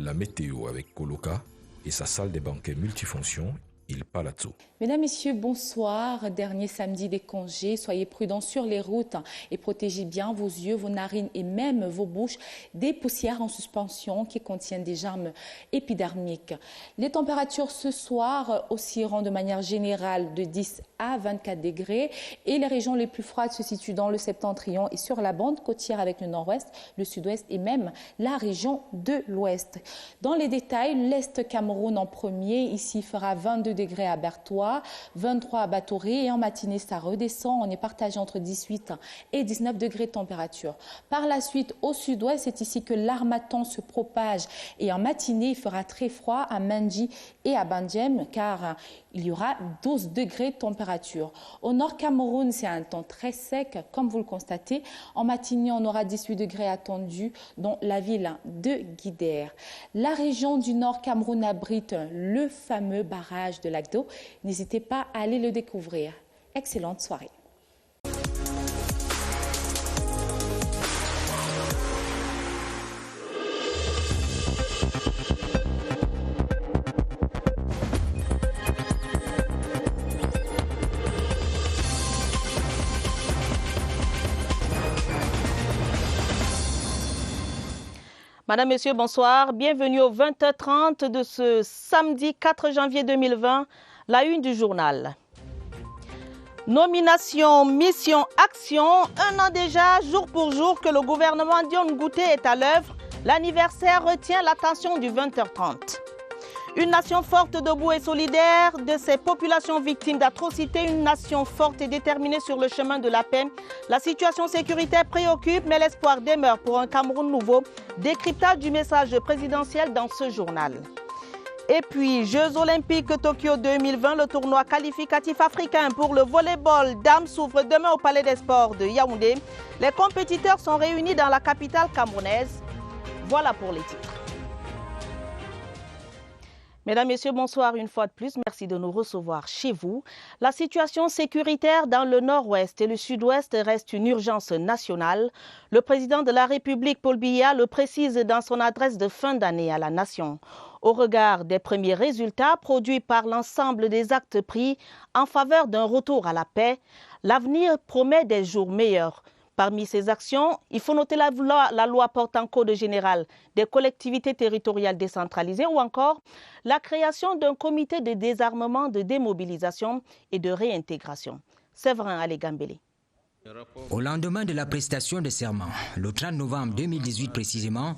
la météo avec Coloca et sa salle des banquets multifonctions, Il Palazzo. Mesdames, Messieurs, bonsoir. Dernier samedi des congés. Soyez prudents sur les routes et protégez bien vos yeux, vos narines et même vos bouches des poussières en suspension qui contiennent des germes épidermiques. Les températures ce soir oscilleront de manière générale de 10 à 24 degrés et les régions les plus froides se situent dans le septentrion et sur la bande côtière avec le nord-ouest, le sud-ouest et même la région de l'ouest. Dans les détails, l'Est Cameroun en premier. Ici, il fera 22 degrés à Bertois, 23 à Batoré et en matinée ça redescend, on est partagé entre 18 et 19 degrés de température. Par la suite au sud-ouest, c'est ici que l'harmattan se propage et en matinée il fera très froid à Mandji et à Bandjem car il y aura 12 degrés de température. Au nord Cameroun, c'est un temps très sec comme vous le constatez. En matinée, on aura 18 degrés attendus dans la ville de Guider. La région du nord Cameroun abrite le fameux barrage de lac d'eau. N'hésitez pas à aller le découvrir. Excellente soirée. Madame, Messieurs, bonsoir. Bienvenue au 20h30 de ce samedi 4 janvier 2020, la une du journal. Nomination, mission, action. Un an déjà, jour pour jour, que le gouvernement Dion Ngouté est à l'œuvre. L'anniversaire retient l'attention du 20h30. Une nation forte, debout et solidaire de ces populations victimes d'atrocités, une nation forte et déterminée sur le chemin de la paix. La situation sécuritaire préoccupe, mais l'espoir demeure pour un Cameroun nouveau. Décryptage du message présidentiel dans ce journal. Et puis, Jeux Olympiques Tokyo 2020, le tournoi qualificatif africain pour le volleyball dames s'ouvre demain au Palais des Sports de Yaoundé. Les compétiteurs sont réunis dans la capitale camerounaise. Voilà pour les titres. Mesdames, Messieurs, bonsoir une fois de plus. Merci de nous recevoir chez vous. La situation sécuritaire dans le nord-ouest et le sud-ouest reste une urgence nationale. Le président de la République, Paul Biya, le précise dans son adresse de fin d'année à la nation. Au regard des premiers résultats produits par l'ensemble des actes pris en faveur d'un retour à la paix, l'avenir promet des jours meilleurs. Parmi ces actions, il faut noter la loi portant code général des collectivités territoriales décentralisées ou encore la création d'un comité de désarmement, de démobilisation et de réintégration. Séverin Alégambélé. Au lendemain de la prestation de serment, le 30 novembre 2018 précisément,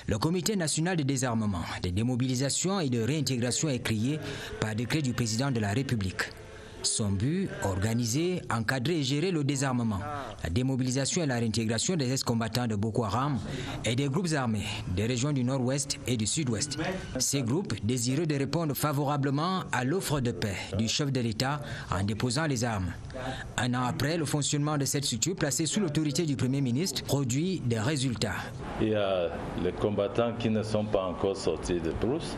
le Comité national de désarmement, de démobilisation et de réintégration est créé par décret du président de la République. Son but, organiser, encadrer et gérer le désarmement, la démobilisation et la réintégration des ex-combattants de Boko Haram et des groupes armés des régions du nord-ouest et du sud-ouest. Ces groupes désireux de répondre favorablement à l'offre de paix du chef de l'État en déposant les armes. Un an après, le fonctionnement de cette structure placée sous l'autorité du Premier ministre produit des résultats. Il y a les combattants qui ne sont pas encore sortis de brousse,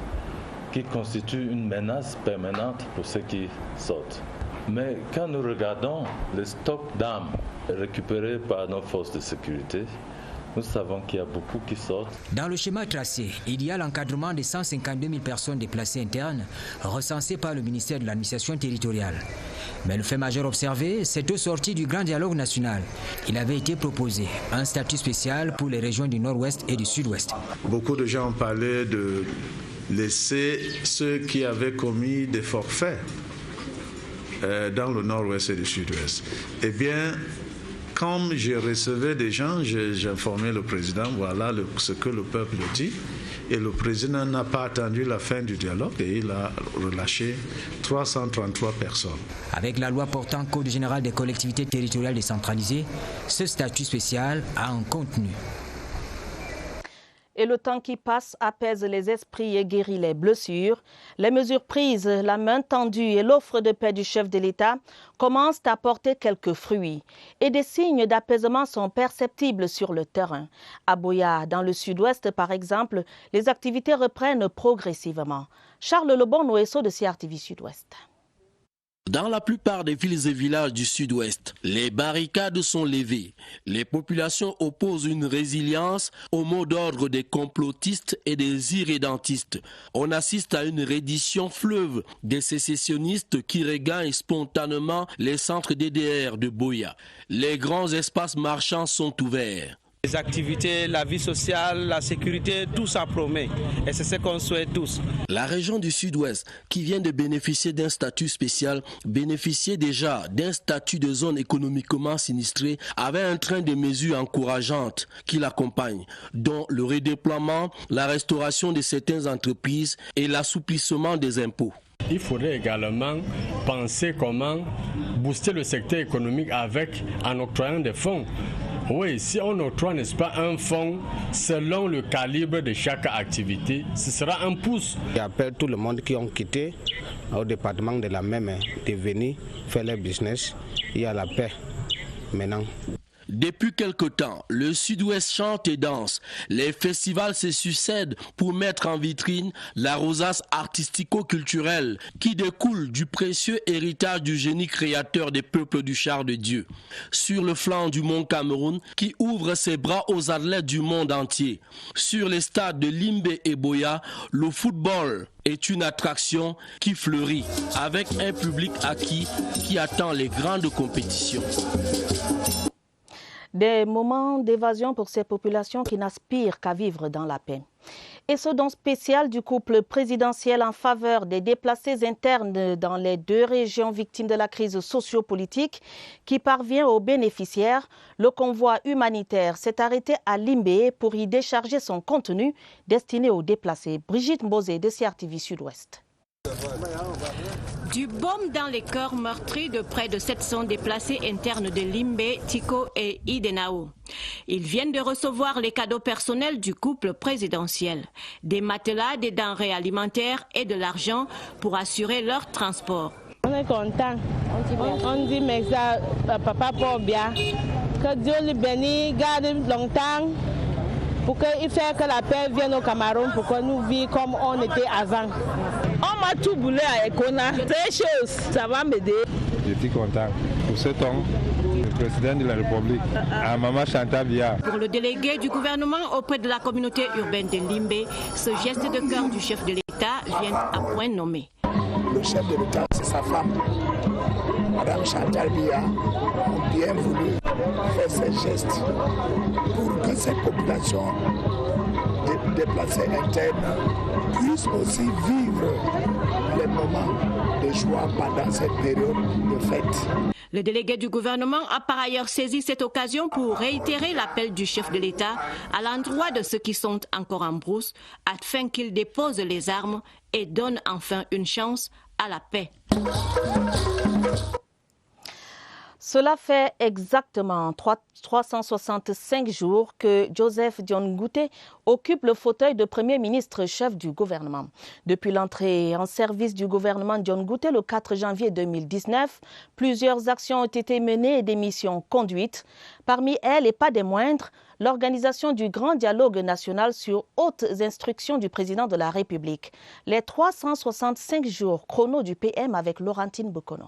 qui constituent une menace permanente pour ceux qui sortent. Mais quand nous regardons les stocks d'armes récupérés par nos forces de sécurité, nous savons qu'il y a beaucoup qui sortent. Dans le schéma tracé, il y a l'encadrement de 152 000 personnes déplacées internes recensées par le ministère de l'administration territoriale. Mais le fait majeur observé, c'est au sorti du grand dialogue national. Il avait été proposé un statut spécial pour les régions du nord-ouest et du sud-ouest. Beaucoup de gens parlaient de laisser ceux qui avaient commis des forfaits dans le nord-ouest et le sud-ouest. Eh bien, comme je recevais des gens, j'informais le président, voilà ce que le peuple dit. Et le président n'a pas attendu la fin du dialogue et il a relâché 333 personnes. Avec la loi portant Code général des collectivités territoriales décentralisées, ce statut spécial a un contenu. Et le temps qui passe apaise les esprits et guérit les blessures. Les mesures prises, la main tendue et l'offre de paix du chef de l'État commencent à porter quelques fruits. Et des signes d'apaisement sont perceptibles sur le terrain. À Boya, dans le sud-ouest par exemple, les activités reprennent progressivement. Charles Lebon, Noesso de CRTV Sud-Ouest. Dans la plupart des villes et villages du sud-ouest, les barricades sont levées. Les populations opposent une résilience au mot d'ordre des complotistes et des irrédentistes. On assiste à une reddition fleuve des sécessionnistes qui regagnent spontanément les centres DDR de Buea. Les grands espaces marchands sont ouverts. Les activités, la vie sociale, la sécurité, tout ça promet. Et c'est ce qu'on souhaite tous. La région du sud-ouest, qui vient de bénéficier d'un statut spécial, bénéficiait déjà d'un statut de zone économiquement sinistrée, avait un train de mesures encourageantes qui l'accompagnent, dont le redéploiement, la restauration de certaines entreprises et l'assouplissement des impôts. Il faudrait également penser comment booster le secteur économique en octroyant des fonds. Oui, si on octroie, n'est-ce pas, un fonds selon le calibre de chaque activité, ce sera un pouce. J'appelle tout le monde qui ont quitté au département de la même de venir faire leur business. Il y a la paix maintenant. Depuis quelque temps, le sud-ouest chante et danse. Les festivals se succèdent pour mettre en vitrine la rosace artistico-culturelle qui découle du précieux héritage du génie créateur des peuples du char de Dieu. Sur le flanc du mont Cameroun qui ouvre ses bras aux athlètes du monde entier. Sur les stades de Limbe et Buea, le football est une attraction qui fleurit avec un public acquis qui attend les grandes compétitions. Des moments d'évasion pour ces populations qui n'aspirent qu'à vivre dans la paix. Et ce don spécial du couple présidentiel en faveur des déplacés internes dans les 2 régions victimes de la crise sociopolitique qui parvient aux bénéficiaires, le convoi humanitaire s'est arrêté à Limbe pour y décharger son contenu destiné aux déplacés. Brigitte Mbosé de CRTV Sud-Ouest. Du baume dans les cœurs meurtris de près de 700 déplacés internes de Limbe, Tiko et Idenao. Ils viennent de recevoir les cadeaux personnels du couple présidentiel. Des matelas, des denrées alimentaires et de l'argent pour assurer leur transport. On est content. On dit merci à papa pour bien. Que Dieu le bénisse, garde longtemps. Pour qu'il fasse que la paix vienne au Cameroun, pour que nous vivions comme on était avant. On m'a tout boulé à Econa. Très chose, ça va m'aider. Je suis content. Pour ce temps, le président de la République, à Maman Chantal Biya. Pour le délégué du gouvernement auprès de la communauté urbaine de Limbe, ce geste de cœur du chef de l'État vient à point nommé. Le chef de l'État, c'est sa femme, Madame Chantal Biya, a bien voulu faire ce geste pour que cette population déplacés internes puissent aussi vivre les moments de joie pendant cette période de fête. Le délégué du gouvernement a par ailleurs saisi cette occasion pour réitérer l'appel du chef de l'État à l'endroit de ceux qui sont encore en brousse afin qu'ils déposent les armes et donnent enfin une chance à la paix. Cela fait exactement 365 jours que Joseph Dione Ngouté occupe le fauteuil de Premier ministre chef du gouvernement. Depuis l'entrée en service du gouvernement Dione Ngouté le 4 janvier 2019, plusieurs actions ont été menées et des missions conduites. Parmi elles, et pas des moindres, l'organisation du Grand Dialogue national sur hautes instructions du président de la République. Les 365 jours chrono du PM avec Laurentine Bokono.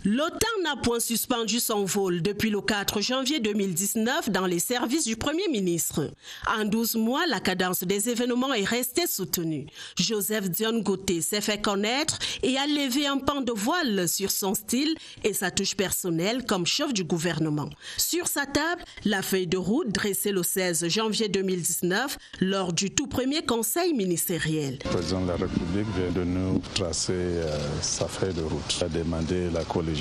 L'OTAN n'a point suspendu son vol depuis le 4 janvier 2019 dans les services du Premier ministre. En 12 mois, la cadence des événements est restée soutenue. Joseph Dione Ngouté s'est fait connaître et a levé un pan de voile sur son style et sa touche personnelle comme chef du gouvernement. Sur sa table, la feuille de route dressée le 16 janvier 2019 lors du tout premier conseil ministériel. Le président de la République vient de nous tracer sa feuille de route. Il a demandé la collégialité,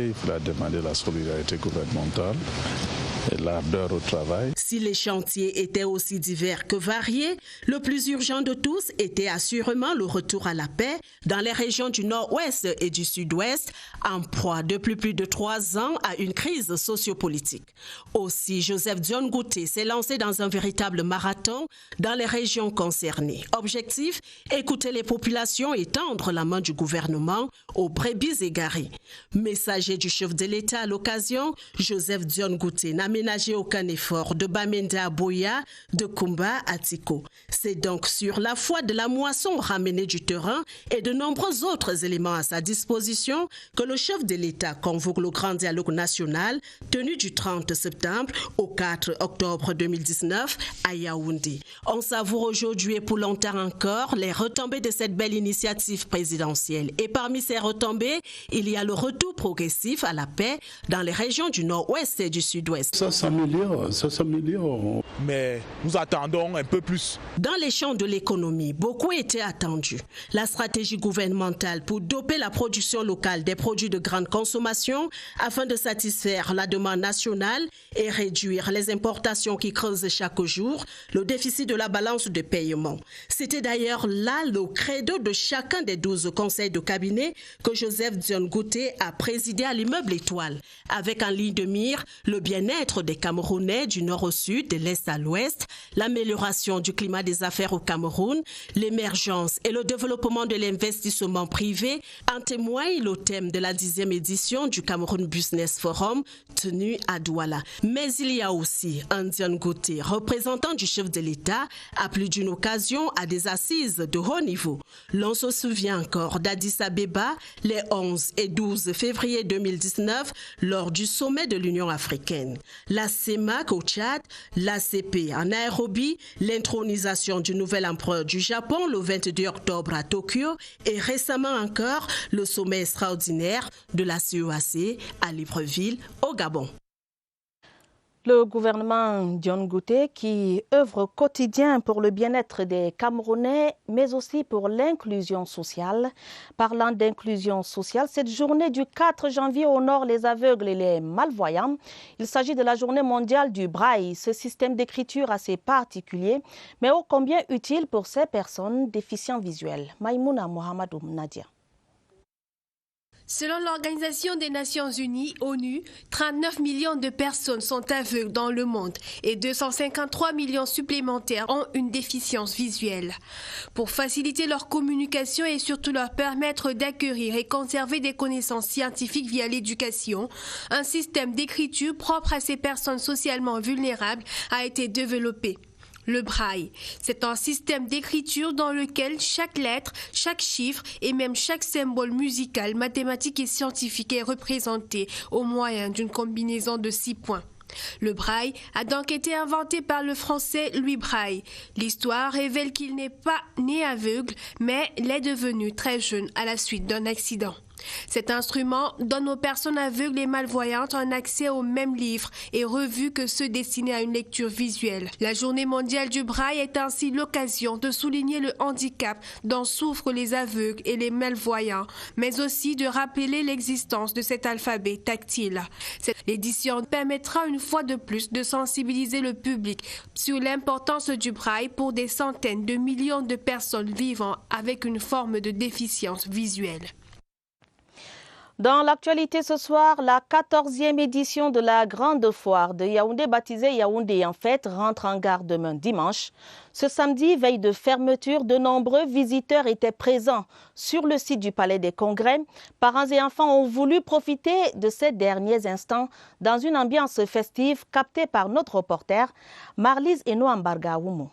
il faudra demander la solidarité gouvernementale et l'ardeur au travail. Si les chantiers étaient aussi divers que variés, le plus urgent de tous était assurément le retour à la paix dans les régions du nord-ouest et du sud-ouest, en proie depuis plus de 3 ans à une crise sociopolitique. Aussi, Joseph Dione Ngouté s'est lancé dans un véritable marathon dans les régions concernées. Objectif, écouter les populations et tendre la main du gouvernement aux brebis égarées. Messager du chef de l'État à l'occasion, Joseph Dione Ngouté n'a ménagé aucun effort de Bamenda à Boya, de Kumba à Tiko. C'est donc sur la foi de la moisson ramenée du terrain et de nombreux autres éléments à sa disposition que le chef de l'État convoque le grand dialogue national tenu du 30 septembre au 4 octobre 2019 à Yaoundé. On savoure aujourd'hui et pour longtemps encore les retombées de cette belle initiative présidentielle. Et parmi ces retombées, il y a le retour progressif à la paix dans les régions du nord-ouest et du sud-ouest. Ça s'améliore. Mais nous attendons un peu plus. Dans les champs de l'économie, beaucoup était attendu. La stratégie gouvernementale pour doper la production locale des produits de grande consommation afin de satisfaire la demande nationale et réduire les importations qui creusent chaque jour le déficit de la balance de paiement. C'était d'ailleurs là le credo de chacun des 12 conseils de cabinet que Joseph Dione Ngouté a présidé à l'immeuble Étoile, avec en ligne de mire le bien-être des Camerounais du nord au sud, de l'est à l'ouest, l'amélioration du climat des affaires au Cameroun, l'émergence et le développement de l'investissement privé. En témoigne le thème de la 10e édition du Cameroun Business Forum tenu à Douala. Mais il y a aussi un Dione Ngouté, représentant du chef de l'État, à plus d'une occasion à des assises de haut niveau. L'on se souvient encore d'Addis Abeba les 11 et 12 février 2019 lors du sommet de l'Union africaine. La CEMAC au Tchad, l'ACP en Nairobi, l'intronisation du nouvel empereur du Japon le 22 octobre à Tokyo et récemment encore le sommet extraordinaire de la CEAC à Libreville au Gabon. Le gouvernement Dione Ngouté qui œuvre au quotidien pour le bien-être des Camerounais, mais aussi pour l'inclusion sociale. Parlant d'inclusion sociale, cette journée du 4 janvier honore les aveugles et les malvoyants. Il s'agit de la journée mondiale du braille, ce système d'écriture assez particulier, mais ô combien utile pour ces personnes déficientes visuelles. Maïmouna Mohamedou Nadia. Selon l'Organisation des Nations Unies, ONU, 39 millions de personnes sont aveugles dans le monde et 253 millions supplémentaires ont une déficience visuelle. Pour faciliter leur communication et surtout leur permettre d'acquérir et conserver des connaissances scientifiques via l'éducation, un système d'écriture propre à ces personnes socialement vulnérables a été développé. Le braille, c'est un système d'écriture dans lequel chaque lettre, chaque chiffre et même chaque symbole musical, mathématique et scientifique est représenté au moyen d'une combinaison de 6 points. Le braille a donc été inventé par le français Louis Braille. L'histoire révèle qu'il n'est pas né aveugle, mais l'est devenu très jeune à la suite d'un accident. Cet instrument donne aux personnes aveugles et malvoyantes un accès aux mêmes livres et revues que ceux destinés à une lecture visuelle. La Journée mondiale du braille est ainsi l'occasion de souligner le handicap dont souffrent les aveugles et les malvoyants, mais aussi de rappeler l'existence de cet alphabet tactile. Cette édition permettra une fois de plus de sensibiliser le public sur l'importance du braille pour des centaines de millions de personnes vivant avec une forme de déficience visuelle. Dans l'actualité ce soir, la 14e édition de la Grande Foire de Yaoundé, baptisée Yaoundé en fête, rentre en gare demain dimanche. Ce samedi, veille de fermeture, de nombreux visiteurs étaient présents sur le site du Palais des Congrès. Parents et enfants ont voulu profiter de ces derniers instants dans une ambiance festive captée par notre reporter Marlise Eno-Ambarga-Oumo.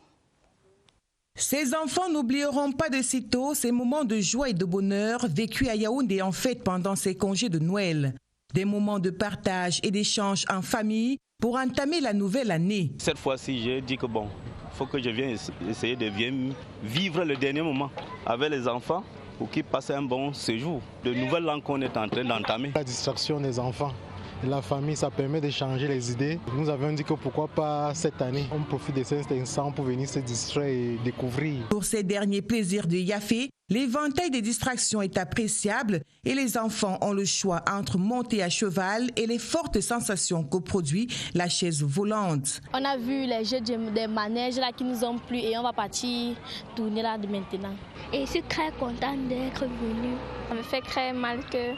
Ces enfants n'oublieront pas de sitôt ces moments de joie et de bonheur vécus à Yaoundé en fête pendant ces congés de Noël. Des moments de partage et d'échange en famille pour entamer la nouvelle année. Cette fois-ci, j'ai dit que bon, il faut que je vienne essayer de vivre le dernier moment avec les enfants pour qu'ils passent un bon séjour. De nouvelles langues qu'on est en train d'entamer. La distraction des enfants. La famille, ça permet d'échanger les idées. Nous avions dit que pourquoi pas cette année, on profite de cet instant pour venir se distraire et découvrir. Pour ces derniers plaisirs de Yafé, l'éventail des distractions est appréciable et les enfants ont le choix entre monter à cheval et les fortes sensations que produit la chaise volante. On a vu les jeux des manèges là qui nous ont plu et on va partir tourner là de maintenant. Et je suis très contente d'être venue. Ça me fait très mal que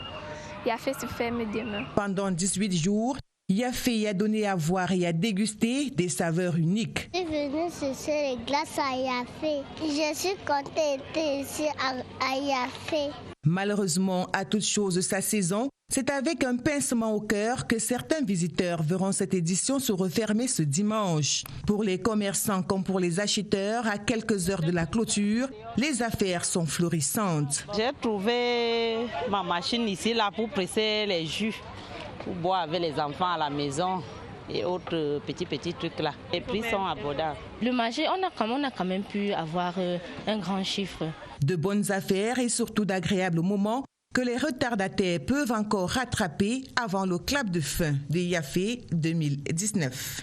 Yafé se ferme demain. Pendant 18 jours, Yafé a donné à voir et à déguster des saveurs uniques. Je suis venue chercher les glaces à Yafé. Je suis contente d'être ici à Yafé. Malheureusement, à toute chose sa saison, C'est avec un pincement au cœur que certains visiteurs verront cette édition se refermer ce dimanche. Pour les commerçants comme pour les acheteurs, à quelques heures de la clôture, les affaires sont florissantes. J'ai trouvé ma machine ici là pour presser les jus, pour boire avec les enfants à la maison et autres petits trucs là. Les prix sont abordables. Le marché, on a quand même pu avoir un grand chiffre. De bonnes affaires et surtout d'agréables moments que les retardataires peuvent encore rattraper avant le clap de fin de Yafé 2019.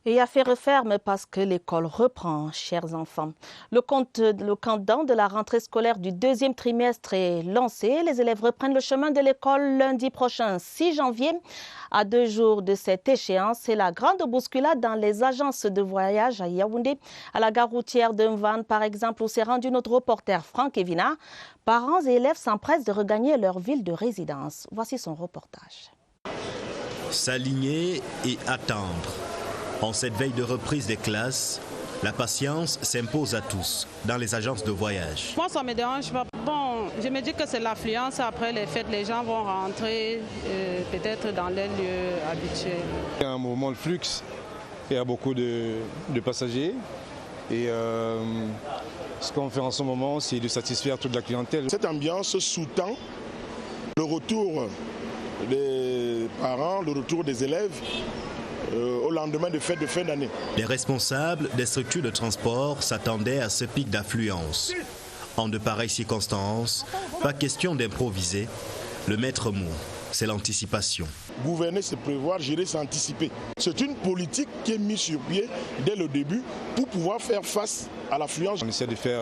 Et Yafé referme parce que l'école reprend, chers enfants. Le countdown de la rentrée scolaire du deuxième trimestre est lancé. Les élèves reprennent le chemin de l'école lundi prochain, 6 janvier. À 2 jours de cette échéance, c'est la grande bousculade dans les agences de voyage à Yaoundé, à la gare routière de Mvan, par exemple, où s'est rendu notre reporter Franck Evina. Parents et élèves s'empressent de regagner leur ville de résidence. Voici son reportage. S'aligner et attendre. En cette veille de reprise des classes, la patience s'impose à tous dans les agences de voyage. Moi, ça ne me dérange pas. Bon, je me dis que c'est l'affluence. Après les fêtes, les gens vont rentrer peut-être dans les lieux habituels. Il y a un mouvement de flux, il y a beaucoup de passagers. Et ce qu'on fait en ce moment, c'est de satisfaire toute la clientèle. Cette ambiance sous-tend le retour des parents, le retour des élèves au lendemain de fêtes de fin d'année. Les responsables des structures de transport s'attendaient à ce pic d'affluence. En de pareilles circonstances, pas question d'improviser. Le maître mot, c'est l'anticipation. Gouverner, c'est prévoir, gérer, c'est anticiper. C'est une politique qui est mise sur pied dès le début pour pouvoir faire face à l'affluence. On essaie de faire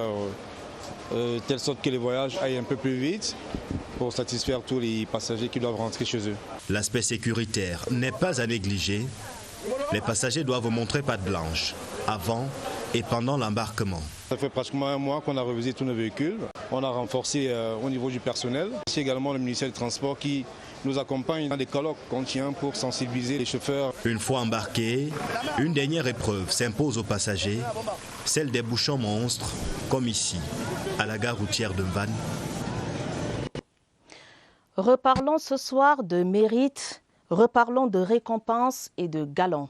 telle sorte que les voyages aillent un peu plus vite pour satisfaire tous les passagers qui doivent rentrer chez eux. L'aspect sécuritaire n'est pas à négliger. Les passagers doivent montrer patte blanche avant et pendant l'embarquement. Ça fait pratiquement 1 mois qu'on a révisé tous nos véhicules. On a renforcé au niveau du personnel. C'est également le ministère du Transport qui nous accompagne dans des colloques qu'on tient pour sensibiliser les chauffeurs. Une fois embarqués, une dernière épreuve s'impose aux passagers, celle des bouchons monstres, comme ici, à la gare routière de Mvan. Reparlons ce soir de mérite, reparlons de récompenses et de galons.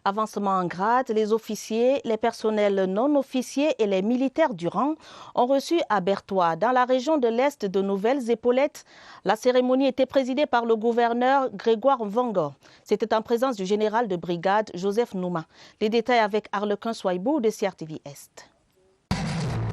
Avancement en grade, les officiers, les personnels non officiers et les militaires du rang ont reçu à Bertois, dans la région de l'Est, de nouvelles épaulettes. La cérémonie était présidée par le gouverneur Grégoire Mvongo. C'était en présence du général de brigade Joseph Nouma. Les détails avec Arlequin Soaibou de CRTV Est.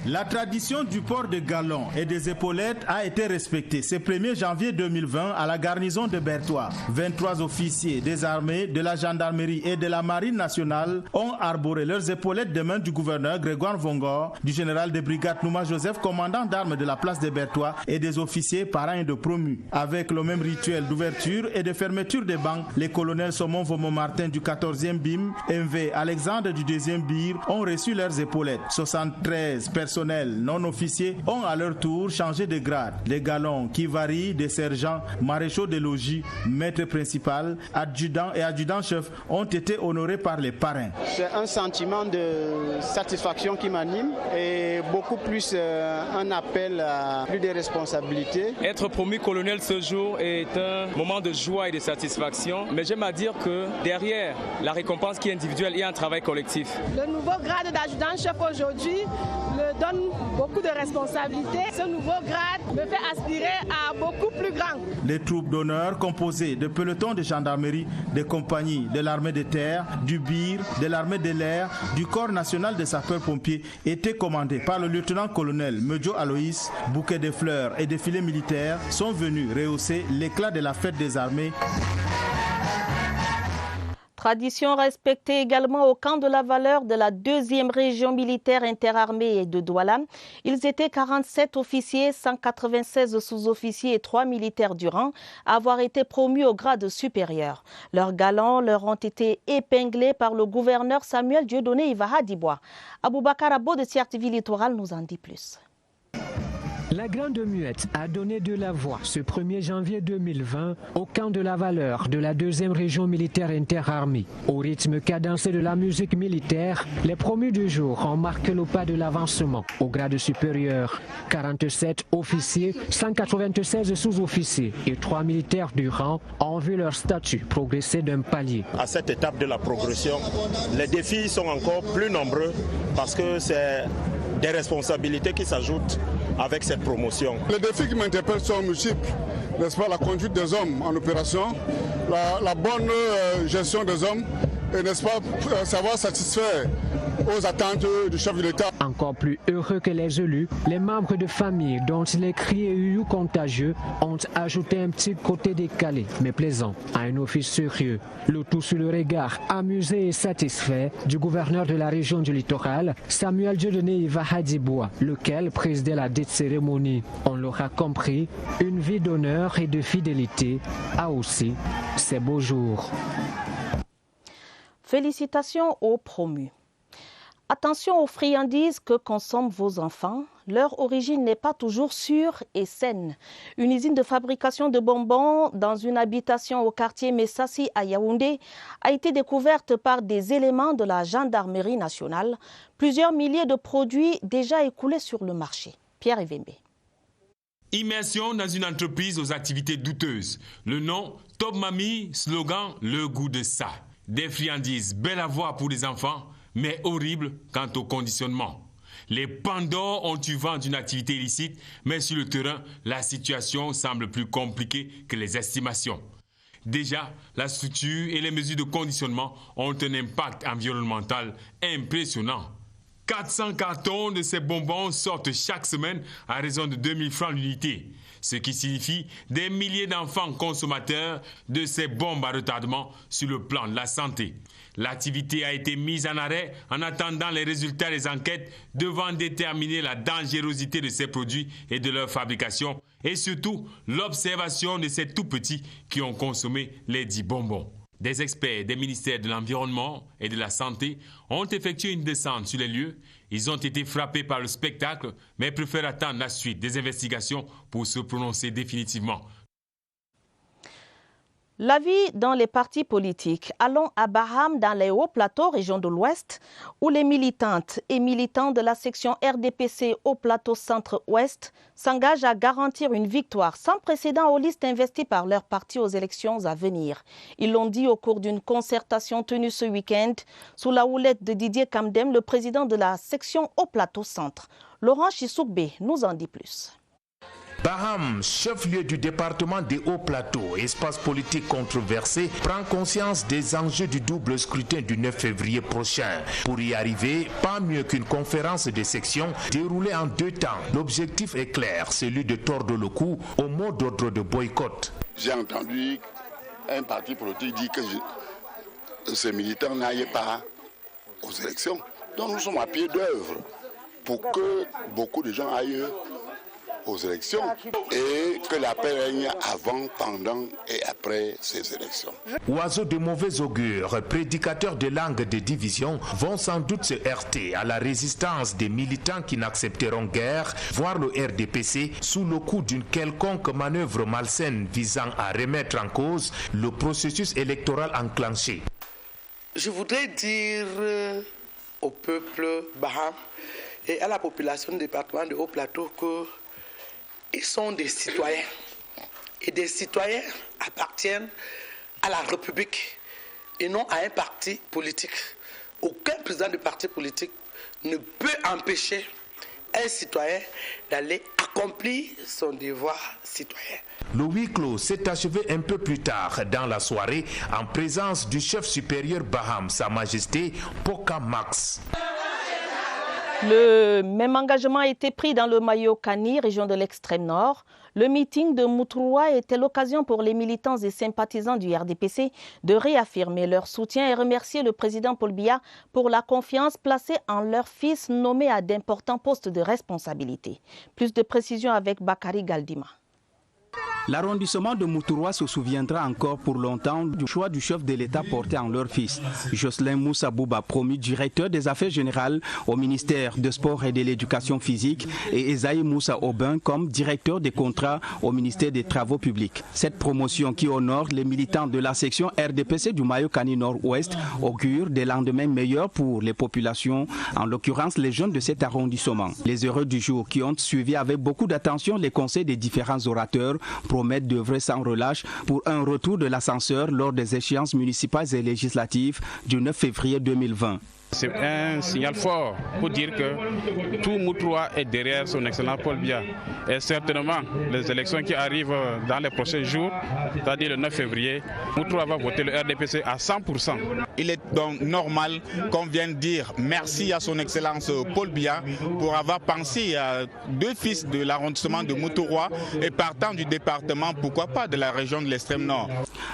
La tradition du port de galons et des épaulettes a été respectée ce 1er janvier 2020 à la garnison de Bertois. 23 officiers des armées, de la gendarmerie et de la marine nationale ont arboré leurs épaulettes des mains du gouverneur Grégoire Mvongo, du général de brigade Nouma Joseph, commandant d'armes de la place de Bertois, et des officiers parrains et de promus. Avec le même rituel d'ouverture et de fermeture des bancs, les colonels Somon Vomo-Martin du 14e BIM, MV Alexandre du 2e BIR ont reçu leurs épaulettes. 73 personnels non officiers ont à leur tour changé de grade. Les galons qui varient des sergents, maréchaux de logis, maître principal, adjudant et adjudant-chef ont été honorés par les parrains. C'est un sentiment de satisfaction qui m'anime et beaucoup plus un appel à plus de responsabilités. Être promu colonel ce jour est un moment de joie et de satisfaction, mais j'aime à dire que derrière la récompense qui est individuelle, il y a un travail collectif. Le nouveau grade d'adjudant-chef aujourd'hui me donne beaucoup de responsabilités. Ce nouveau grade me fait aspirer à beaucoup plus grand. Les troupes d'honneur composées de pelotons de gendarmerie, des compagnies de l'armée de terre, du BIR, de l'armée de l'air, du corps national des sapeurs-pompiers étaient commandées par le lieutenant-colonel Medjo Aloïs. Bouquets de fleurs et défilés militaires sont venus rehausser l'éclat de la fête des armées. Tradition respectée également au camp de la valeur de la 2e région militaire interarmée de Douala. Ils étaient 47 officiers, 196 sous-officiers et 3 militaires du rang à avoir été promus au grade supérieur. Leurs galons leur ont été épinglés par le gouverneur Samuel Dieudonné Ivaha Dibois. Aboubakar Abo de CRTV Littoral nous en dit plus. La Grande Muette a donné de la voix ce 1er janvier 2020 au camp de la Valeur de la 2e région militaire interarmée. Au rythme cadencé de la musique militaire, les promus du jour ont marqué le pas de l'avancement au grade supérieur. 47 officiers, 196 sous-officiers et 3 militaires du rang ont vu leur statut progresser d'un palier. À cette étape de la progression, les défis sont encore plus nombreux parce que c'est des responsabilités qui s'ajoutent avec cette promotion. Les défis qui m'interpellent sont multiples, n'est-ce pas, la conduite des hommes en opération, la bonne gestion des hommes et, n'est-ce pas, savoir satisfaire aux attentes du chef de l'État. Encore plus heureux que les élus, les membres de famille dont les cris et eu contagieux ont ajouté un petit côté décalé mais plaisant à un office sérieux. Le tout sous le regard amusé et satisfait du gouverneur de la région du littoral, Samuel Dieudonné Iva Hadiboua, lequel présidait la dite cérémonie. On l'aura compris, une vie d'honneur et de fidélité a aussi ses beaux jours. Félicitations aux promus. Attention aux friandises que consomment vos enfants. Leur origine n'est pas toujours sûre et saine. Une usine de fabrication de bonbons dans une habitation au quartier Messassi à Yaoundé a été découverte par des éléments de la gendarmerie nationale. Plusieurs milliers de produits déjà écoulés sur le marché. Pierre Evembe. Immersion dans une entreprise aux activités douteuses. Le nom, Top Mami, slogan, le goût de ça. Des friandises belles à voir pour les enfants, mais horribles quant au conditionnement. Les Pandores ont eu vent d'une activité illicite, mais sur le terrain, la situation semble plus compliquée que les estimations. Déjà, la structure et les mesures de conditionnement ont un impact environnemental impressionnant. 400 cartons de ces bonbons sortent chaque semaine à raison de 2000 francs l'unité, ce qui signifie des milliers d'enfants consommateurs de ces bombes à retardement sur le plan de la santé. L'activité a été mise en arrêt en attendant les résultats des enquêtes devant déterminer la dangerosité de ces produits et de leur fabrication et surtout l'observation de ces tout-petits qui ont consommé les dits bonbons. Des experts des ministères de l'Environnement et de la Santé ont effectué une descente sur les lieux. Ils ont été frappés par le spectacle, mais préfèrent attendre la suite des investigations pour se prononcer définitivement. La vie dans les partis politiques. Allons à Baham, dans les hauts plateaux, région de l'Ouest, où les militantes et militants de la section RDPC au plateau centre-ouest s'engagent à garantir une victoire sans précédent aux listes investies par leur parti aux élections à venir. Ils l'ont dit au cours d'une concertation tenue ce week-end sous la houlette de Didier Kamdem, le président de la section au plateau centre. Laurent Chissoukbe nous en dit plus. Baham, chef-lieu du département des Hauts-Plateaux, espace politique controversé, prend conscience des enjeux du double scrutin du 9 février prochain. Pour y arriver, pas mieux qu'une conférence de section déroulée en 2 temps. L'objectif est clair, celui de tordre le cou au mot d'ordre de boycott. J'ai entendu un parti politique dire que ces militants n'aillent pas aux élections. Donc nous sommes à pied d'œuvre pour que beaucoup de gens aillent aux élections et que la paix règne avant, pendant et après ces élections. Oiseaux de mauvais augure, prédicateurs de langues de division, vont sans doute se heurter à la résistance des militants qui n'accepteront guère, voire le RDPC, sous le coup d'une quelconque manœuvre malsaine visant à remettre en cause le processus électoral enclenché. Je voudrais dire au peuple Baham et à la population du département de Haut-Plateau que ils sont des citoyens et des citoyens appartiennent à la République et non à un parti politique. Aucun président de parti politique ne peut empêcher un citoyen d'aller accomplir son devoir citoyen. Le huis clos s'est achevé un peu plus tard dans la soirée en présence du chef supérieur Baham, Sa Majesté Poka Max. Le même engagement a été pris dans le Mayo-Kani, région de l'extrême nord. Le meeting de Moutroua était l'occasion pour les militants et sympathisants du RDPC de réaffirmer leur soutien et remercier le président Paul Biya pour la confiance placée en leur fils nommé à d'importants postes de responsabilité. Plus de précisions avec Bakary Galdima. L'arrondissement de Moutourwa se souviendra encore pour longtemps du choix du chef de l'État porté en leur fils. Jocelyn Moussa Bouba, promu directeur des affaires générales au ministère des Sports et de l'Éducation physique, et Esaïe Moussa Aubin comme directeur des contrats au ministère des Travaux publics. Cette promotion qui honore les militants de la section RDPC du Mayokani Nord-Ouest augure des lendemains meilleurs pour les populations, en l'occurrence les jeunes de cet arrondissement. Les heureux du jour qui ont suivi avec beaucoup d'attention les conseils des différents orateurs promettent d'œuvrer sans relâche pour un retour de l'ascenseur lors des échéances municipales et législatives du 9 février 2020. C'est un signal fort pour dire que tout Moutourwa est derrière son excellent Paul Biya. Et certainement, les élections qui arrivent dans les prochains jours, c'est-à-dire le 9 février, Moutourwa va voter le RDPC à 100%. Il est donc normal qu'on vienne dire merci à son excellence Paul Biya pour avoir pensé à deux fils de l'arrondissement de Moutourwa et partant du département, pourquoi pas de la région de l'extrême nord.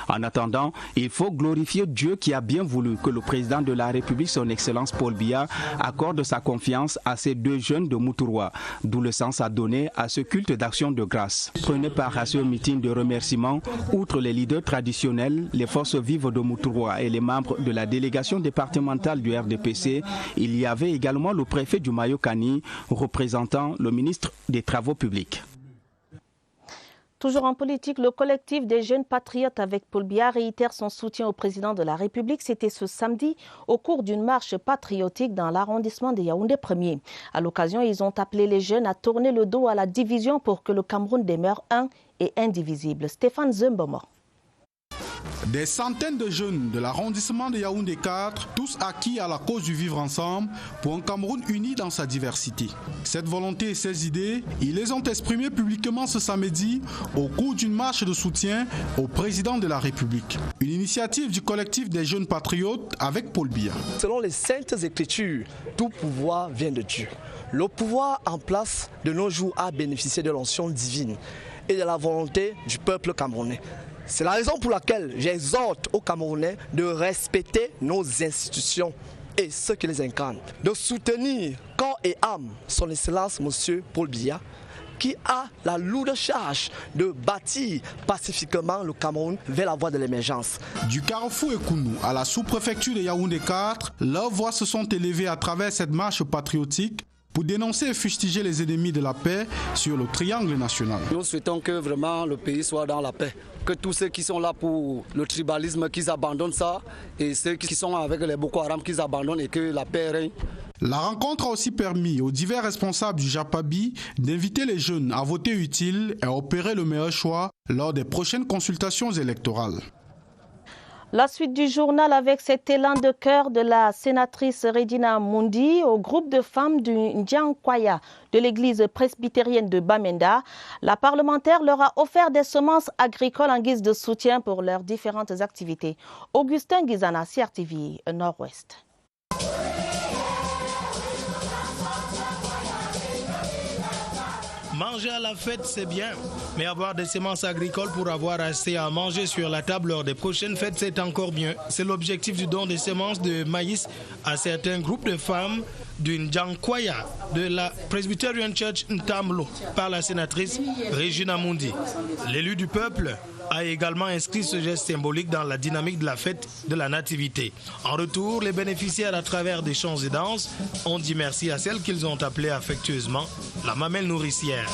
En attendant, il faut glorifier Dieu qui a bien voulu que le président de la République, son excellence Paul Biya, accorde sa confiance à ces deux jeunes de Moutourwa, d'où le sens à donner à ce culte d'action de grâce. Prenez part à ce meeting de remerciements, outre les leaders traditionnels, les forces vives de Moutourwa et les membres de la délégation départementale du RDPC, il y avait également le préfet du Mayokani, représentant le ministre des Travaux publics. Toujours en politique, le collectif des jeunes patriotes avec Paul Biya réitère son soutien au président de la République. C'était ce samedi au cours d'une marche patriotique dans l'arrondissement de Yaoundé 1er. À l'occasion, ils ont appelé les jeunes à tourner le dos à la division pour que le Cameroun demeure un et indivisible. Stéphane Zemboma. Des centaines de jeunes de l'arrondissement de Yaoundé 4, tous acquis à la cause du vivre ensemble pour un Cameroun uni dans sa diversité. Cette volonté et ces idées, ils les ont exprimées publiquement ce samedi au cours d'une marche de soutien au président de la République. Une initiative du collectif des jeunes patriotes avec Paul Biya. Selon les saintes écritures, tout pouvoir vient de Dieu. Le pouvoir en place de nos jours a bénéficié de l'onction divine et de la volonté du peuple camerounais. C'est la raison pour laquelle j'exhorte aux Camerounais de respecter nos institutions et ceux qui les incarnent, de soutenir corps et âme son excellence M. Paul Biya, qui a la lourde charge de bâtir pacifiquement le Cameroun vers la voie de l'émergence. Du carrefour Ekounou à la sous-préfecture de Yaoundé 4, leurs voix se sont élevées à travers cette marche patriotique pour dénoncer et fustiger les ennemis de la paix sur le triangle national. Nous souhaitons que vraiment le pays soit dans la paix, que tous ceux qui sont là pour le tribalisme, qu'ils abandonnent ça, et ceux qui sont avec les Boko Haram, qu'ils abandonnent et que la paix règne. La rencontre a aussi permis aux divers responsables du JAPABI d'inviter les jeunes à voter utile et à opérer le meilleur choix lors des prochaines consultations électorales. La suite du journal avec cet élan de cœur de la sénatrice Regina Mundi au groupe de femmes du Ndiankwaya de l'église presbytérienne de Bamenda. La parlementaire leur a offert des semences agricoles en guise de soutien pour leurs différentes activités. Augustin Guizana, CRTV Nord-Ouest. Manger à la fête, c'est bien, mais avoir des semences agricoles pour avoir assez à manger sur la table lors des prochaines fêtes, c'est encore mieux. C'est l'objectif du don des semences de maïs à certains groupes de femmes du Ndiankwaya de la Presbyterian Church Ntamlo par la sénatrice Regina Mundi. L'élu du peuple a également inscrit ce geste symbolique dans la dynamique de la fête de la Nativité. En retour, les bénéficiaires, à travers des chants et danses, ont dit merci à celle qu'ils ont appelée affectueusement la mamelle nourricière.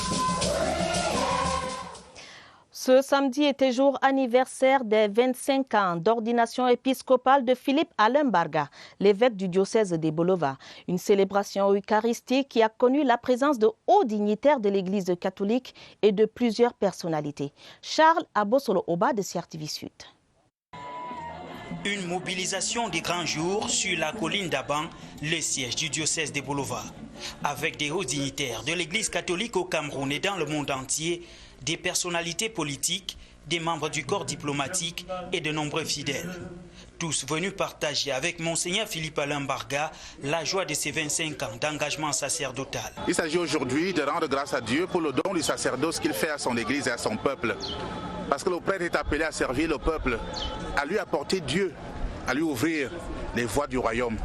Ce samedi était jour anniversaire des 25 ans d'ordination épiscopale de Philippe Alain Barga, l'évêque du diocèse de Bolova. Une célébration eucharistique qui a connu la présence de hauts dignitaires de l'Église catholique et de plusieurs personnalités. Charles Abosolo Oba de CRTV Sud. Une mobilisation des grands jours sur la colline d'Aban, le siège du diocèse de Bolova. Avec des hauts dignitaires de l'Église catholique au Cameroun et dans le monde entier, des personnalités politiques, des membres du corps diplomatique et de nombreux fidèles. Tous venus partager avec Monseigneur Philippe Alain Barga la joie de ses 25 ans d'engagement sacerdotal. Il s'agit aujourd'hui de rendre grâce à Dieu pour le don du sacerdoce qu'il fait à son Église et à son peuple. Parce que le prêtre est appelé à servir le peuple, à lui apporter Dieu, à lui ouvrir les voies du royaume.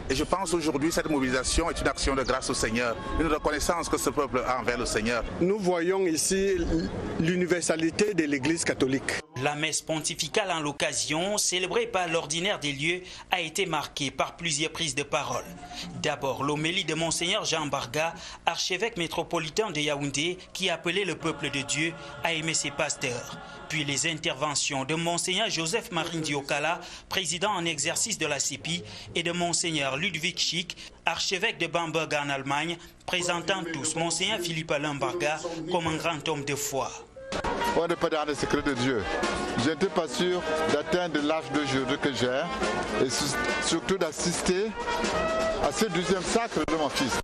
Et je pense aujourd'hui cette mobilisation est une action de grâce au Seigneur, une reconnaissance que ce peuple a envers le Seigneur. Nous voyons ici l'universalité de l'Église catholique. La messe pontificale en l'occasion, célébrée par l'ordinaire des lieux, a été marquée par plusieurs prises de parole. D'abord, l'homélie de Monseigneur Jean Barga, archevêque métropolitain de Yaoundé, qui appelait le peuple de Dieu à aimer ses pasteurs. Puis les interventions de Monseigneur Joseph Marine Diokala, président en exercice de la CEPI, et de Monseigneur Ludwig Schick, archevêque de Bamberg en Allemagne, présentant tous Monseigneur Philippe Alain Barga comme un grand homme de foi. On n'est pas dans le secret de Dieu. Je n'étais pas sûr d'atteindre l'âge de Jésus que j'ai et surtout d'assister à ce 12e sacre de mon fils.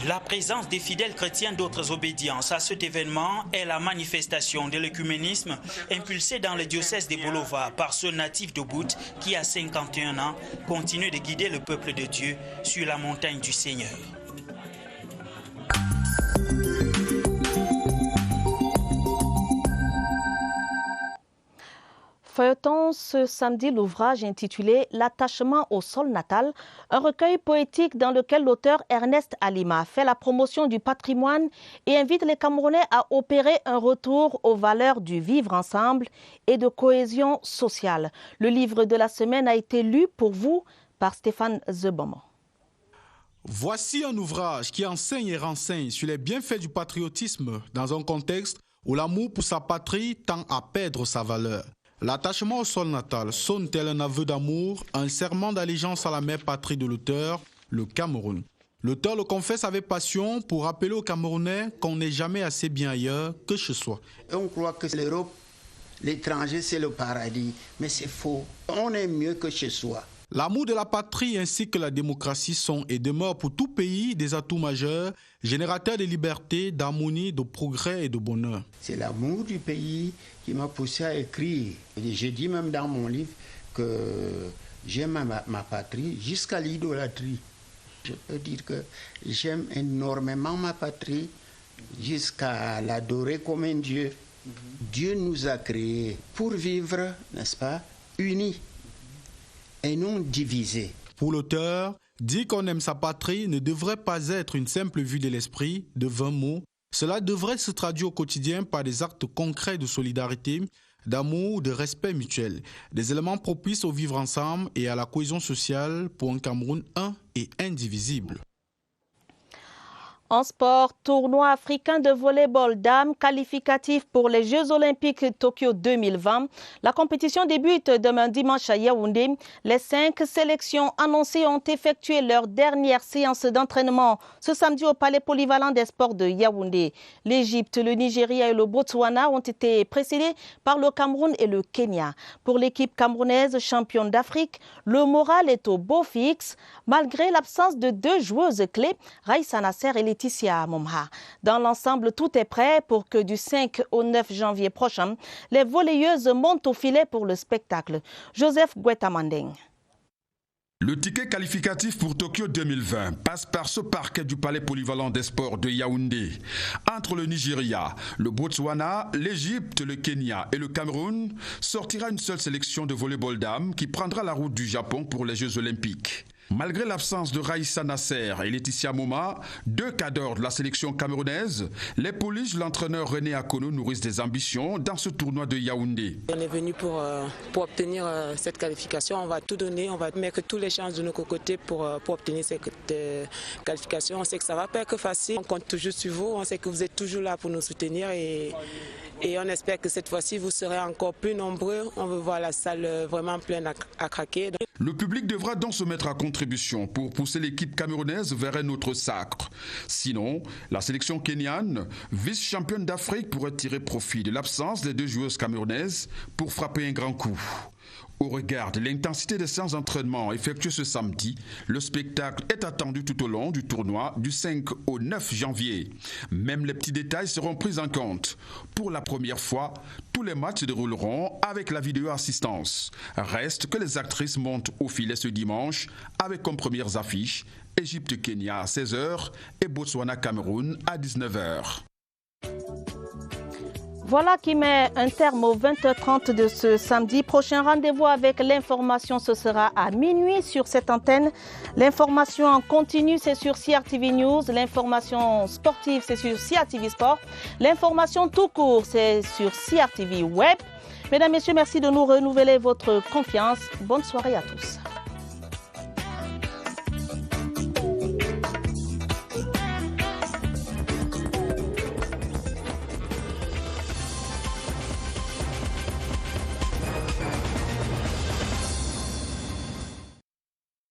La présence des fidèles chrétiens d'autres obédiences à cet événement est la manifestation de l'œcuménisme impulsé dans le diocèse de Bolova par ce natif d'Obut qui, à 51 ans, continue de guider le peuple de Dieu sur la montagne du Seigneur. Feuilleton ce samedi l'ouvrage intitulé « L'attachement au sol natal », un recueil poétique dans lequel l'auteur Ernest Alima fait la promotion du patrimoine et invite les Camerounais à opérer un retour aux valeurs du vivre ensemble et de cohésion sociale. Le livre de la semaine a été lu pour vous par Stéphane Zebomo. Voici un ouvrage qui enseigne et renseigne sur les bienfaits du patriotisme dans un contexte où l'amour pour sa patrie tend à perdre sa valeur. L'attachement au sol natal sonne tel un aveu d'amour, un serment d'allégeance à la mère patrie de l'auteur, le Cameroun. L'auteur le confesse avec passion pour rappeler aux Camerounais qu'on n'est jamais assez bien ailleurs que chez soi. On croit que l'Europe, l'étranger, c'est le paradis, mais c'est faux. On est mieux que chez soi. L'amour de la patrie ainsi que la démocratie sont et demeurent pour tout pays des atouts majeurs, générateurs de liberté, d'harmonie, de progrès et de bonheur. C'est l'amour du pays qui m'a poussé à écrire. J'ai dit même dans mon livre que j'aime ma patrie jusqu'à l'idolâtrie. Je peux dire que j'aime énormément ma patrie jusqu'à l'adorer comme un Dieu. Dieu nous a créés pour vivre, n'est-ce pas, unis et non divisés. Pour l'auteur, dire qu'on aime sa patrie ne devrait pas être une simple vue de l'esprit, de 20 mots. Cela devrait se traduire au quotidien par des actes concrets de solidarité, d'amour, de respect mutuel. Des éléments propices au vivre ensemble et à la cohésion sociale pour un Cameroun un et indivisible. En sport, tournoi africain de volleyball dames qualificatif pour les Jeux Olympiques Tokyo 2020. La compétition débute demain dimanche à Yaoundé. Les 5 sélections annoncées ont effectué leur dernière séance d'entraînement ce samedi au Palais Polyvalent des Sports de Yaoundé. L'Égypte, le Nigeria et le Botswana ont été précédés par le Cameroun et le Kenya. Pour l'équipe camerounaise championne d'Afrique, le moral est au beau fixe malgré l'absence de 2 joueuses clés, Raïssa Nasser et Laetitia Momha. Dans l'ensemble, tout est prêt pour que du 5 au 9 janvier prochain, les volleyeuses montent au filet pour le spectacle. Joseph Guetamandeng. Le ticket qualificatif pour Tokyo 2020 passe par ce parquet du Palais Polyvalent des Sports de Yaoundé. Entre le Nigeria, le Botswana, l'Égypte, le Kenya et le Cameroun, sortira une seule sélection de volleyball dames qui prendra la route du Japon pour les Jeux Olympiques. Malgré l'absence de Raïssa Nasser et Laetitia Momha, 2 cadors de la sélection camerounaise, les Polish, l'entraîneur René Akono nourrissent des ambitions dans ce tournoi de Yaoundé. On est venu pour obtenir cette qualification. On va tout donner, on va mettre toutes les chances de notre côté pour obtenir cette qualification. On sait que ça ne va pas être facile. On compte toujours sur vous. On sait que vous êtes toujours là pour nous soutenir et on espère que cette fois-ci vous serez encore plus nombreux. On veut voir la salle vraiment pleine à craquer. Le public devra donc se mettre à contribution pour pousser l'équipe camerounaise vers un autre sacre. Sinon, la sélection kenyane, vice-championne d'Afrique, pourrait tirer profit de l'absence des 2 joueuses camerounaises pour frapper un grand coup. Au regard de l'intensité des séances d'entraînement effectuées ce samedi, le spectacle est attendu tout au long du tournoi du 5 au 9 janvier. Même les petits détails seront pris en compte. Pour la première fois, tous les matchs se dérouleront avec la vidéo-assistance. Reste que les actrices montent au filet ce dimanche avec comme premières affiches Égypte-Kenya à 16h et Botswana-Cameroun à 19h. Voilà qui met un terme aux 20h30 de ce samedi. Prochain rendez-vous avec l'information, ce sera à minuit sur cette antenne. L'information en continu, c'est sur CRTV News. L'information sportive, c'est sur CRTV Sport. L'information tout court, c'est sur CRTV Web. Mesdames, Messieurs, merci de nous renouveler votre confiance. Bonne soirée à tous.